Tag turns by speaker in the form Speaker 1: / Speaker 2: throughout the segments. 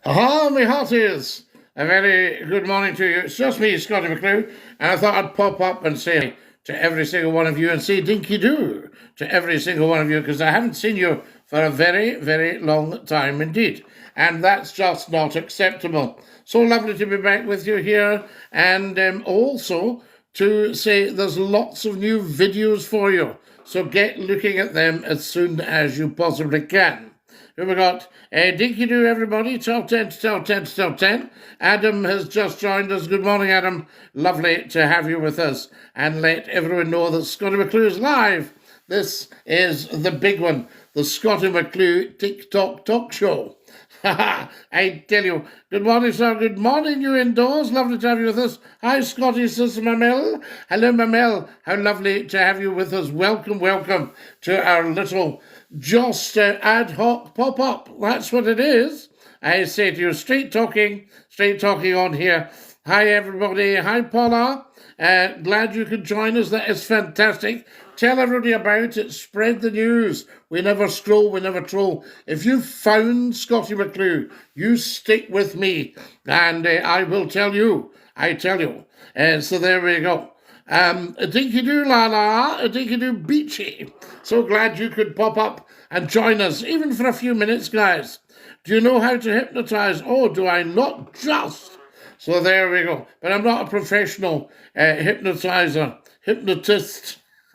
Speaker 1: Aha, me hearties! A very good morning to you. It's just me, Scottie McClue, and I thought I'd pop up and say to every single one of you and say dinky do to every single one of you because I haven't seen you for a very, very long time indeed. And that's just not acceptable. So lovely to be back with you here, and also to say there's lots of new videos for you. So get looking at them as soon as you possibly can. Who we got? Dinky do, everybody. 12:10 to 12:10 to 12:10. Adam has just joined us. Good morning, Adam. Lovely to have you with us. And let everyone know that Scottie McClue is live. This is the big one, the Scottie McClue TikTok talk show. I tell you, good morning, sir. Good morning, you indoors. Lovely to have you with us. Hi, Scottie, Sister Mamel. Hello, Mamel. How lovely to have you with us. Welcome, welcome to our little just ad hoc pop-up. That's what it is. I say to you, straight talking on here. Hi, everybody. Hi, Paula. Glad you could join us. That is fantastic. Tell everybody about it. Spread the news. We never scroll, we never troll. If you've found Scottie McClue, you stick with me, and I will tell you. I tell you. So there we go. A dinky do la la, a dinky do beachy. So glad you could pop up and join us, even for a few minutes, guys. Do you know how to hypnotize? Oh, do I not just? So there we go. But I'm not a professional hypnotist.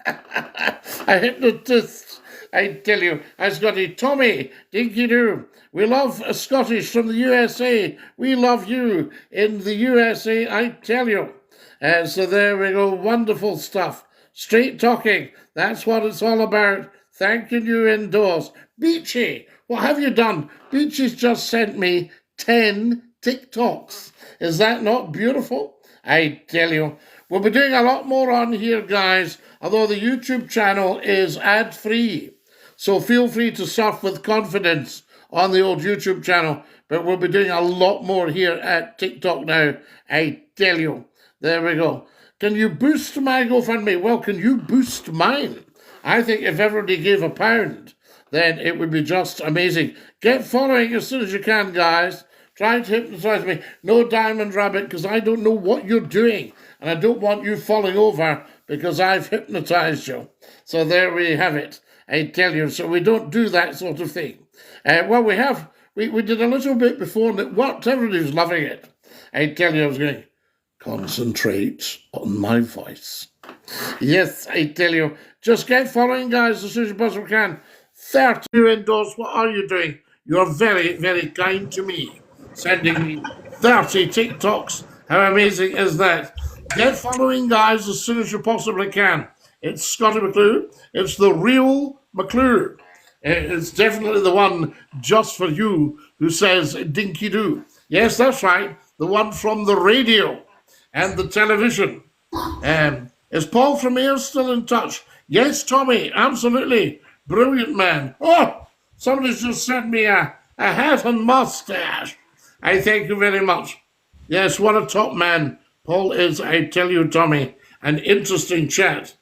Speaker 1: A hypnotist, I tell you. I Scottie, Tommy, dinky do. We love a Scottish from the USA. We love you in the USA, I tell you. So there we go. Wonderful stuff. Straight talking. That's what it's all about. Thanking you indoors. Beachy, what have you done? Beachy's just sent me 10 TikToks. Is that not beautiful? I tell you. We'll be doing a lot more on here, guys, although the YouTube channel is ad-free. So feel free to surf with confidence on the old YouTube channel. But we'll be doing a lot more here at TikTok now. I tell you. There we go. Can you boost my GoFundMe? Well, can you boost mine? I think if everybody gave £1, then it would be just amazing. Get following as soon as you can, guys. Try to hypnotize me. No Diamond Rabbit, because I don't know what you're doing. And I don't want you falling over because I've hypnotized you. So there we have it. I tell you. So we don't do that sort of thing. Well, we did a little bit before and it worked. Everybody's loving it. I tell you, I was going, concentrate on my voice. Yes, I tell you. Just get following, guys, as soon as you possibly can. 30 indoors, what are you doing? You're very, very kind to me. Sending me 30 TikToks. How amazing is that? Get following, guys, as soon as you possibly can. It's Scottie McClue. It's the real McClue. It's definitely the one just for you who says dinky do. Yes, that's right. The one from the radio and the television. Is Paul from here still in touch? Yes, Tommy, absolutely. Brilliant man. Oh, somebody's just sent me a hat and mustache. I thank you very much. Yes, what a top man. Paul is, I tell you, Tommy, an interesting chat.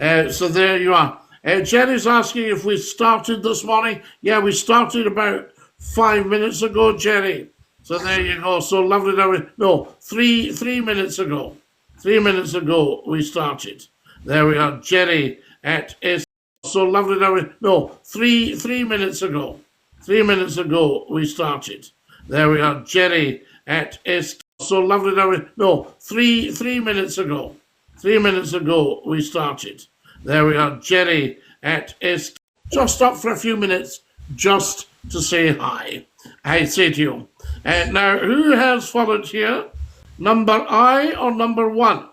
Speaker 1: So there you are. Jerry's asking if we started this morning. Yeah, we started about 5 minutes ago, Jerry. So there you go. So lovely that we... No, three minutes ago. 3 minutes ago we started. There we are. Jerry at S. So lovely that we... No, three minutes ago. 3 minutes ago we started. There we are. Jerry at S. So lovely that we... No, three minutes ago. 3 minutes ago we started. There we are. Jerry at S. Just up for a few minutes just to say hi. I say to you. Now, who has followed here? Number I or number 1?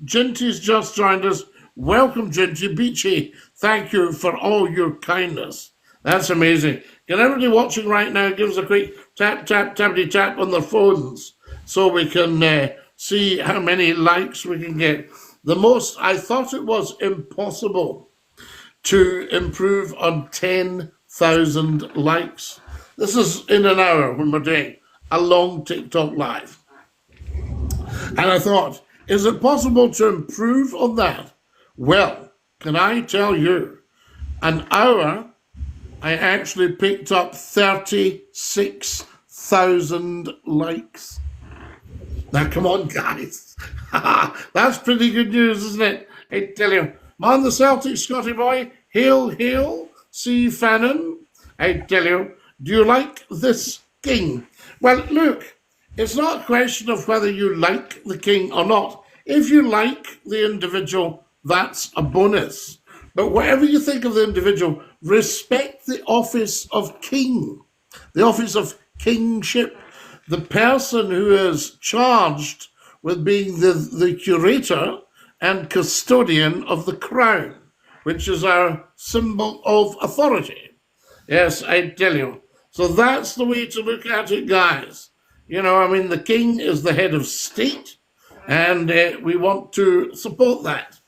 Speaker 1: Ginty's just joined us. Welcome, Ginty. Beachy, thank you for all your kindness. That's amazing. Can everybody watching right now give us a quick tap, tap, tappity tap on their phones so we can see how many likes we can get? The most, I thought it was impossible to improve on 10,000 likes. This is in an hour when we're doing a long TikTok live. And I thought, is it possible to improve on that? Well, can I tell you, an hour, I actually picked up 36 1,000 likes. Now, come on, guys. That's pretty good news, isn't it? I tell you. Man the Celtic, Scotty boy. Hail, hail, C. Fannin. I tell you. Do you like this king? Well, look, it's not a question of whether you like the king or not. If you like the individual, that's a bonus. But whatever you think of the individual, respect the office of king, the office of kingship, the person who is charged with being the curator and custodian of the crown, which is our symbol of authority. Yes, I tell you. So that's the way to look at it, guys. You know, I mean, the king is the head of state, and we want to support that.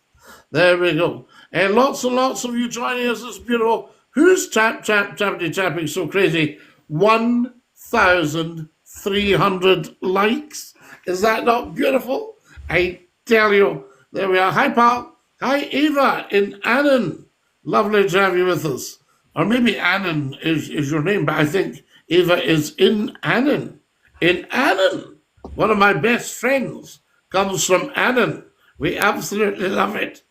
Speaker 1: There we go. And lots and lots of you joining us. It's beautiful. Who's tapping so crazy? 1,300 likes. Is that not beautiful? I tell you. There we are. Hi, pal. Hi, Eva in Annan. Lovely to have you with us. Or maybe Annan is your name, but I think Eva is in Annan. In Annan. One of my best friends comes from Annan. We absolutely love it.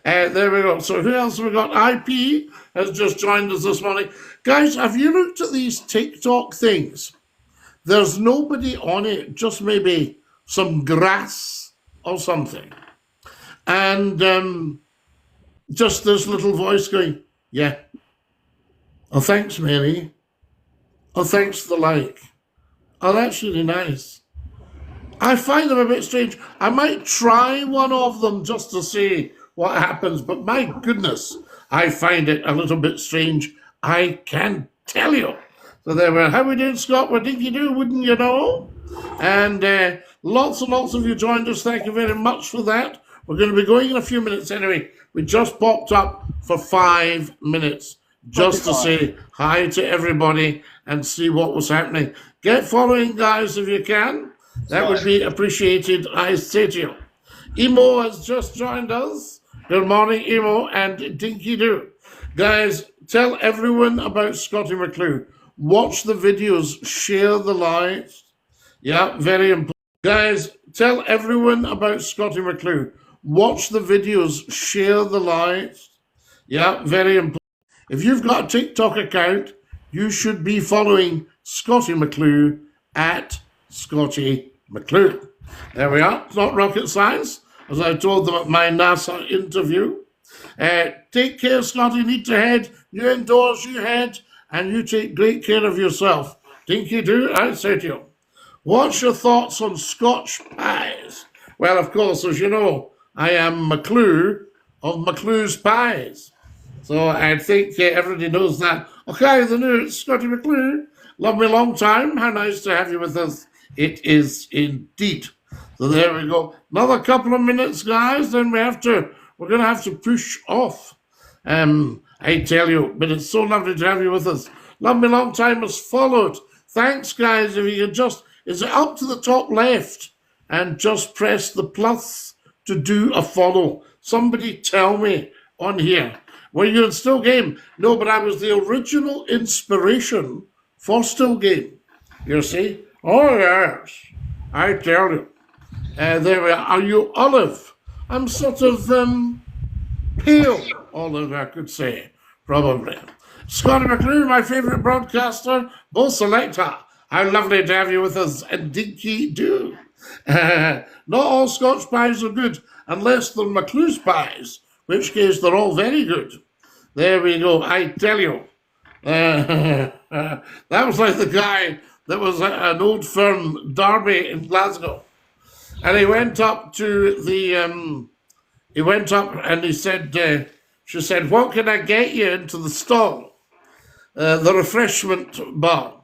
Speaker 1: There we go. So who else have we got? IP has just joined us this morning. Guys, have you looked at these TikTok things? There's nobody on it, just maybe some grass or something. And just this little voice going, yeah. Oh, thanks, Mary. Oh, thanks for the like. Oh, that's really nice. I find them a bit strange. I might try one of them just to see what happens, but my goodness, I find it a little bit strange. I can tell you. So there we are. How we doing, Scott? What did you do, wouldn't you know? And lots and lots of you joined us. Thank you very much for that. We're going to be going in a few minutes anyway. We just popped up for 5 minutes just to say hi to everybody and see what was happening. Get following, guys, if you can. That would be appreciated, I say to you. Emo has just joined us. Good morning, Emo and Dinky Doo. Guys, tell everyone about Scottie McClue. Watch the videos, share the lives. Yeah, very important. Guys, tell everyone about Scottie McClue. Watch the videos, share the lives. Yeah, very important. If you've got a TikTok account, you should be following Scottie McClue at Scottie McClue. There we are. It's not rocket science, as I told them at my NASA interview. Take care, Scottie. Need to head. You indoors, you head, and you take great care of yourself. Dinky do, I say to you. What's your thoughts on Scotch pies? Well, of course, as you know, I am McClue of McClue's Pies. So I think everybody knows that. Okay, the new Scottie McClue. Love me a long time. How nice to have you with us. It is indeed. So there we go. Another couple of minutes, guys. Then we're going to have to push off. I tell you, but it's so lovely to have you with us. Love me a long time has followed. Thanks, guys. If you can just, is it up to the top left? And just press the plus to do a follow. Somebody tell me on here. Were you in Still Game? No, but I was the original inspiration for Still Game. You see? Oh, yes. I tell you. There we are. Are you olive? I'm sort of pale olive, I could say, probably. Scottie McClue, my favourite broadcaster, both selector. How lovely to have you with us, and Dinky Doo. Not all Scotch pies are good, unless they're McClue's pies, in which case they're all very good. There we go, I tell you. That was like the guy that was at an old firm, Derby in Glasgow. And he went up to the, he went up and he said, she said, what can I get you into the stall? The refreshment bar.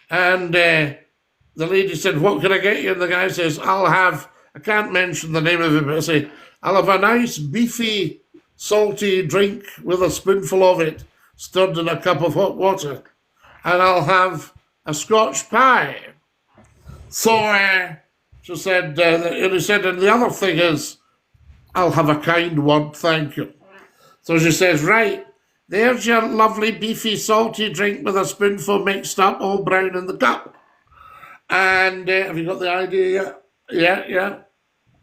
Speaker 1: And the lady said, what can I get you? And the guy says, I'll have, I can't mention the name of it, but I say, I'll have a nice beefy, salty drink with a spoonful of it stirred in a cup of hot water. And I'll have a Scotch pie. So she said, and he said, and the other thing is, I'll have a kind word, thank you. So she says, right, there's your lovely beefy salty drink with a spoonful mixed up, all brown in the cup. And have you got the idea yet? Yeah.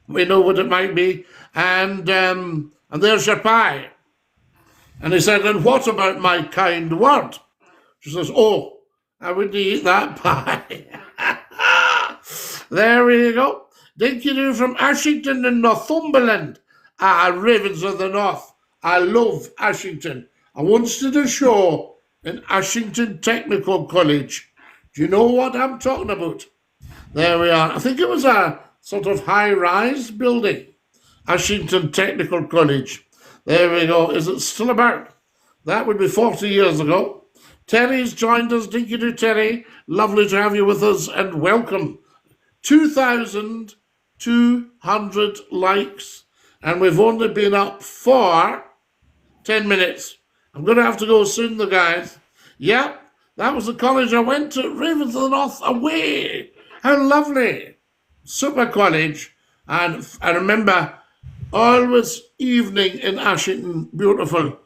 Speaker 1: We know what it might be. And there's your pie. And he said, and what about my kind word? She says, oh, I wouldn't eat that pie. There we go. Dinky-doo from Ashington in Northumberland. Ravens of the North. I love Ashington. I once did a show in Ashington Technical College. Do you know what I'm talking about? There we are. I think it was a sort of high-rise building. Ashington Technical College. There we go. Is it still about? That would be 40 years ago. Terry's joined us. Dinky-doo, Terry. Lovely to have you with us and welcome. 2,200 likes, and we've only been up for 10 minutes. I'm going to have to go soon, the guys. Yep, that was the college I went to. Ravens of the North away. How lovely. Super college. And I remember always evening in Ashington, beautiful.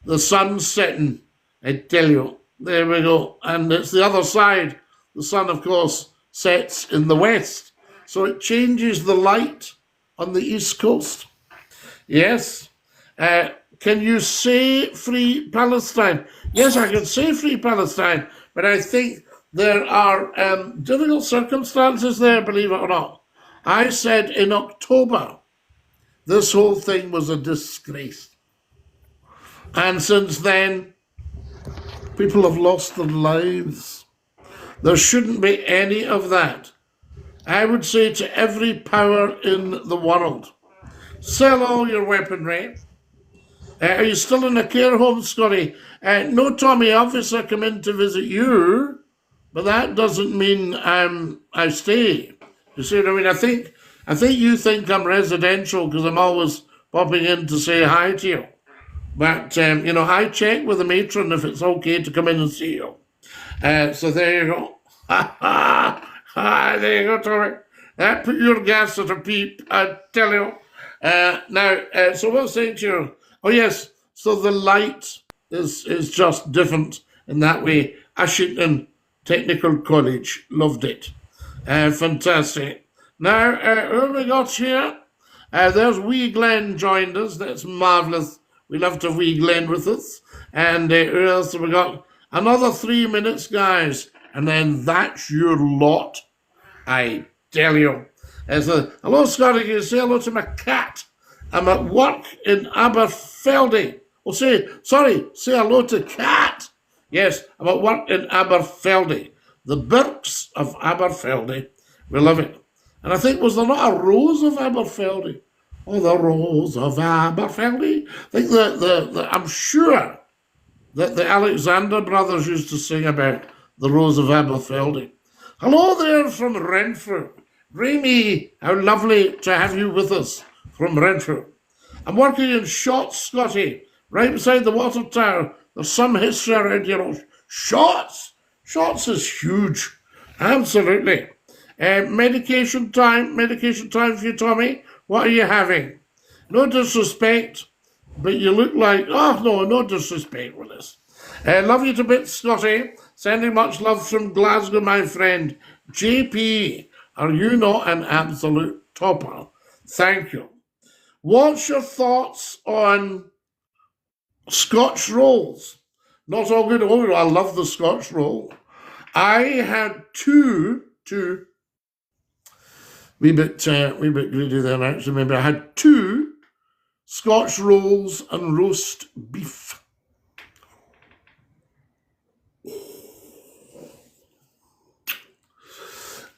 Speaker 1: The sun setting, I tell you. There we go. And it's the other side. The sun, of course, sets in the west. So it changes the light on the east coast. Yes. Can you say free Palestine? Yes, I can say free Palestine, but I think there are difficult circumstances there, believe it or not. I said in October, this whole thing was a disgrace. And since then, people have lost their lives. There shouldn't be any of that. I would say to every power in the world, sell all your weaponry. Are you still in a care home, Scottie? No, Tommy, obviously I come in to visit you, but that doesn't mean I stay. You see what I mean? I think you think I'm residential because I'm always popping in to say hi to you. But, I check with the matron if it's okay to come in and see you. So there you go. There you go, Tommy. That put your gas at a peep, I tell you. So what I was saying to you, oh yes, so the light is just different in that way. Ashington Technical College, loved it. Fantastic. Now, who have we got here? There's Wee Glenn joined us. That's marvellous. We love to have Wee Glenn with us. And who else have we got? Another 3 minutes, guys. And then that's your lot. I tell you. So, hello, Scottie. Can you say hello to my cat? I'm at work in Aberfeldy. Oh, say hello to Cat. Yes, I'm at work in Aberfeldy. The Birks of Aberfeldy. We love it. And I think, was there not a Rose of Aberfeldy? Oh, the Rose of Aberfeldy. I think I'm sure that the Alexander brothers used to sing about the Rose of Aberfeldy. Hello there from Renfrew. Remy, how lovely to have you with us from Renfrew. I'm working in Shotts, Scottie, right beside the water tower. There's some history around here. Shotts is huge. Absolutely. Medication time for you, Tommy. What are you having? No disrespect, but you look like, no disrespect with this. Love you to bits, Scottie. Sending much love from Glasgow, my friend. JP, are you not an absolute topper? Thank you. What's your thoughts on Scotch rolls? Not all good. Oh, I love the Scotch roll. I had two wee bit greedy there, actually. Maybe I had 2 Scotch rolls and roast beef.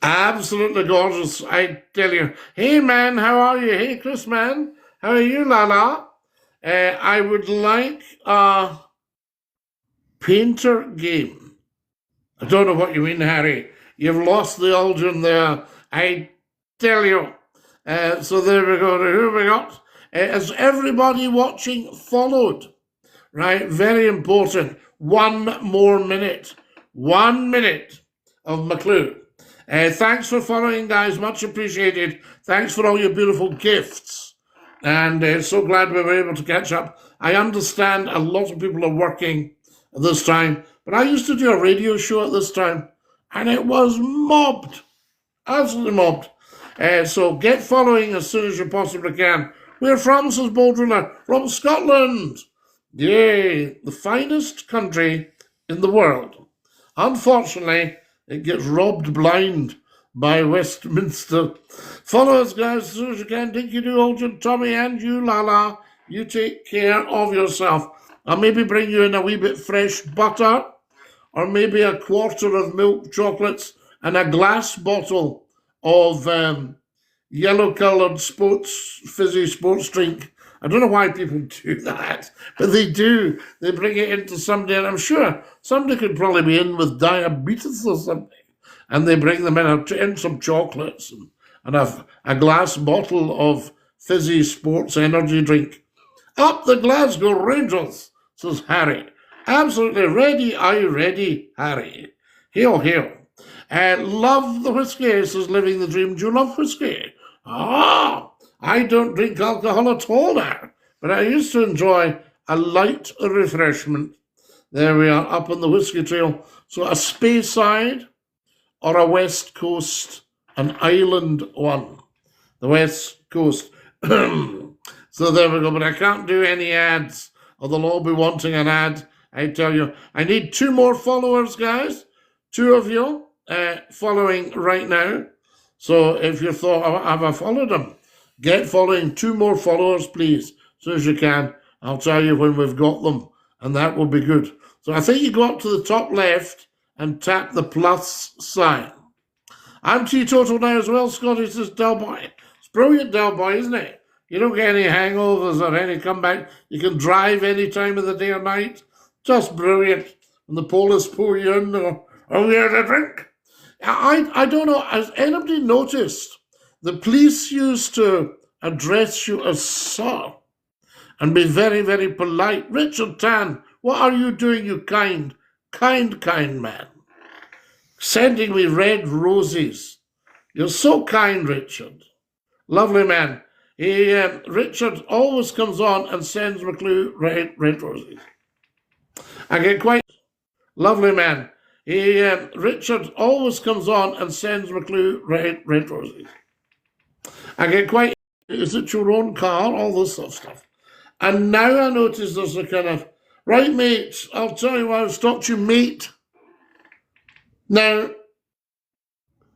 Speaker 1: Absolutely gorgeous, I tell you. Hey, man, how are you? Hey, Chris, man, how are you, Lala? I would like a painter game. I don't know what you mean, Harry. You've lost the Aldrin there, I tell you. So there we go. Who have we got? Has everybody watching followed? Right, very important. 1 more minute. 1 minute of McClue. Thanks for following, guys. Much appreciated. Thanks for all your beautiful gifts. And so glad we were able to catch up. I understand a lot of people are working at this time, but I used to do a radio show at this time, and it was mobbed. Absolutely mobbed. So get following as soon as you possibly can. Where from, says Boldriller? From Scotland. Yay, the finest country in the world. Unfortunately, it gets robbed blind by Westminster. Follow us, guys, as soon as you can. Dinky do, Olgin, Tommy, and you, Lala. You take care of yourself. I'll maybe bring you in a wee bit fresh butter, or maybe a quarter of milk chocolates and a glass bottle of yellow-coloured fizzy sports drink. I don't know why people do that, but they do. They bring it into somebody, and I'm sure somebody could probably be in with diabetes or something, and they bring them in some chocolates and a glass bottle of fizzy sports energy drink. Up the Glasgow Rangers, says Harry. Absolutely ready, aye ready, Harry. Hail, hail. Love the whiskey, says Living the Dream. Do you love whiskey? Ah, I don't drink alcohol at all now, but I used to enjoy a light refreshment. There we are, up on the whiskey trail. So a Speyside or a West Coast, an island one. The West Coast. So there we go, but I can't do any ads, or they'll all be wanting an ad. I tell you, I need 2 more followers, guys. 2 of you following right now. So if you thought, have I followed them? Get following 2 more followers, please, as soon as you can. I'll tell you when we've got them, and that will be good. So I think you go up to the top left and tap the plus sign. I'm teetotal now as well, Scottie, says Delboy. It's brilliant, Delboy, isn't it? You don't get any hangovers or any comeback. You can drive any time of the day or night. Just brilliant. And the police pull you in, oh, we had a drink. I don't know, has anybody noticed the police used to address you as sir and be very, very polite? Richard Tan, what are you doing, you kind man? Sending me red roses. You're so kind, Richard. Lovely man. Richard always comes on and sends McClue red roses. I get quite lovely man. Richard always comes on and sends McClue red roses. I get quite. Is it your own car? All this sort of stuff. And now I notice there's a kind of right, mate. I'll tell you why I've stopped you, mate. Now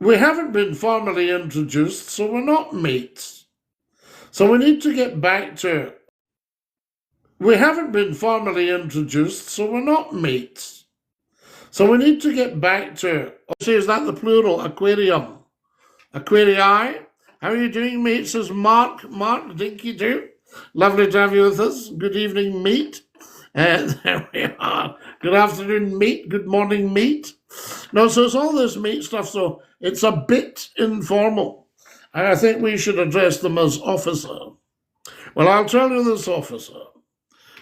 Speaker 1: we haven't been formally introduced, so we're not mates. So we need to get back to. We haven't been formally introduced, so we're not mates. So we need to get back to. Is that the plural? Aquarium. Aquarii. How are you doing, mate? Says Mark. Mark, dinky do. Lovely to have you with us. Good evening, mate. There we are. Good afternoon, mate. Good morning, mate. No, so it's all this mate stuff, so it's a bit informal. And I think we should address them as officer. Well, I'll tell you this, officer.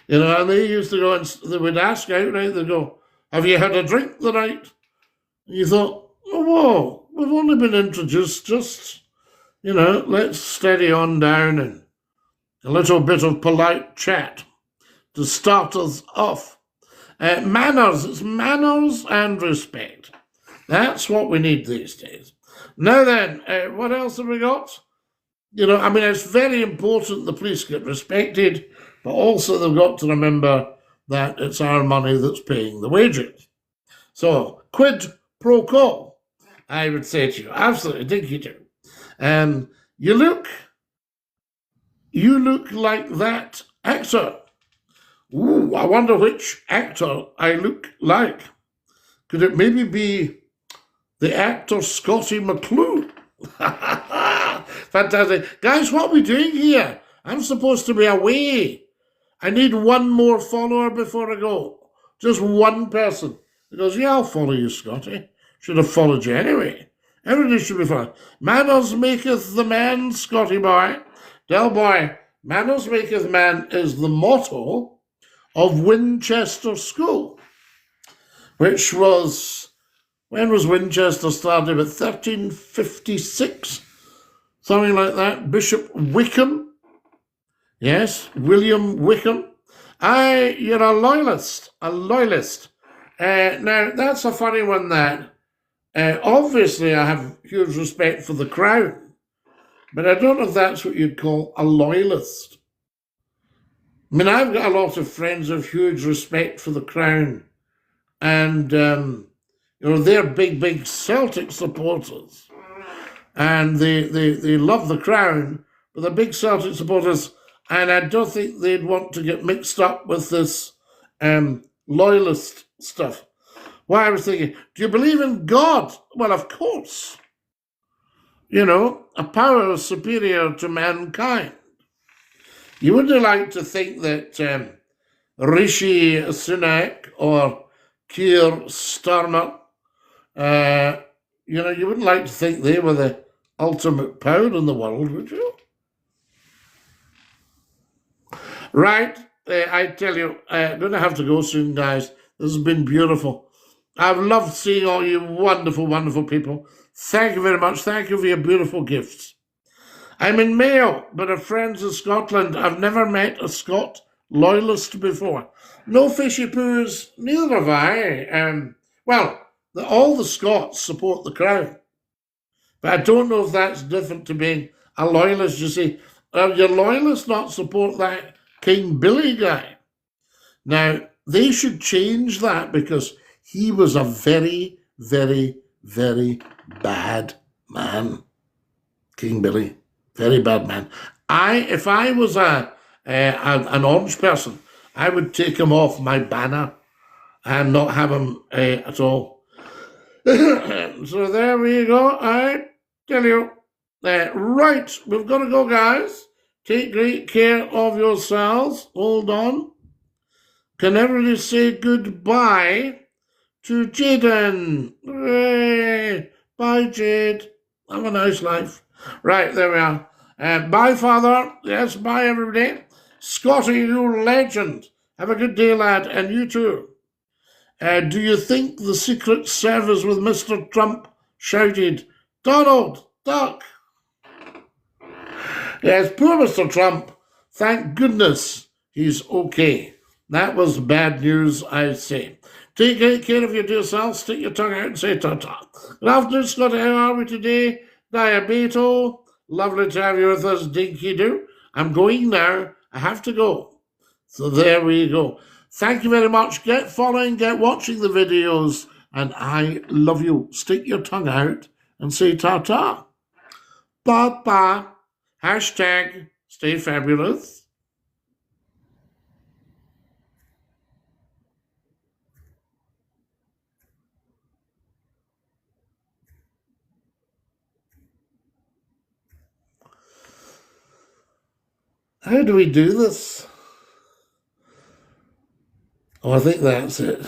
Speaker 1: You know, and they used to go and they would ask outright, they'd go, have you had a drink tonight? And you thought, oh, whoa, we've only been introduced, just, you know, let's steady on down and a little bit of polite chat to start us off. Manners, it's manners and respect. That's what we need these days. Now then, what else have we got? You know, I mean, it's very important the police get respected, but also they've got to remember that it's our money that's paying the wages. So, quid pro quo, I would say to you. Absolutely, dinky do. You look like that actor. Ooh, I wonder which actor I look like. Could it maybe be the actor SCOTTIE McCLUE? Fantastic. Guys, what are we doing here? I'm supposed to be away. I need 1 more follower before I go. Just 1 person. He goes, yeah, I'll follow you, Scottie. Should have followed you anyway. Everybody should be followed. Manners maketh the man, Scottie boy. Del boy, manners maketh man is the motto of Winchester School, which was, when was Winchester started? About 1356, something like that. Bishop Wickham, yes, William Wickham. You're a loyalist, Now, that's a funny one, that. Obviously, I have huge respect for the Crown, but I don't know if that's what you'd call a loyalist. I mean, I've got a lot of friends of huge respect for the Crown, and they're big Celtic supporters, and they love the Crown, but they're big Celtic supporters, and I don't think they'd want to get mixed up with this loyalist stuff. Well, I was thinking, do you believe in God? Well, of course. A power superior to mankind. You wouldn't like to think that Rishi Sunak or Keir Starmer, you wouldn't like to think they were the ultimate power in the world, would you? Right, I tell you, I'm going to have to go soon, guys. This has been beautiful. I've loved seeing all you wonderful, wonderful people. Thank you very much. Thank you for your beautiful gifts. I'm in Mayo, but have friends in Scotland. I've never met a Scot loyalist before. No fishy poos, neither have I. All the Scots support the Crown. But I don't know if that's different to being a loyalist, you see. Your loyalists not support that King Billy guy. Now, they should change that because he was a very, very, very bad man. King Billy, very bad man. If I was an orange person, I would take him off my banner and not have him at all. So there we go. I tell you. Right, we've got to go, guys. Take great care of yourselves. Hold on. Can everybody say goodbye to Jaden? Hooray! Bye, Jade. Have a nice life. Right, there we are. Bye, Father. Yes, bye, everybody. Scottie, you legend. Have a good day, lad, and you too. Do you think the Secret Service with Mr. Trump shouted, Donald, duck? Yes, poor Mr. Trump. Thank goodness he's okay. That was bad news, I say. Take great care of your dear self. Stick your tongue out and say ta-ta. Good afternoon, Scottie. How are we today? Diabeto. Lovely to have you with us, dinky-doo. I'm going now. I have to go. So there we go. Thank you very much. Get following, get watching the videos, and I love you. Stick your tongue out and say ta-ta. Ba-ba. Hashtag stay fabulous. How do we do this? Oh, I think that's it.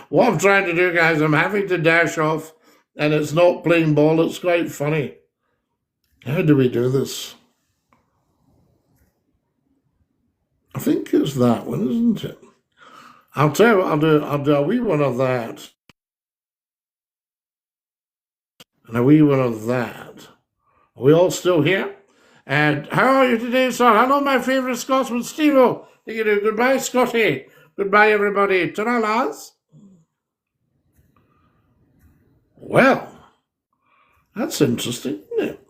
Speaker 1: What I'm trying to do, guys, I'm having to dash off, and it's not playing ball. It's quite funny. How do we do this? I think it's that one, isn't it? I'll tell you what I'll do. I'll do a wee one of that. And a wee one of that. Are we all still here? And how are you today, sir? Hello, my favourite Scotsman, Steve-O. Thank you. Goodbye, Scottie. Goodbye, everybody. Ta-ra, lads. Well, that's interesting, isn't it?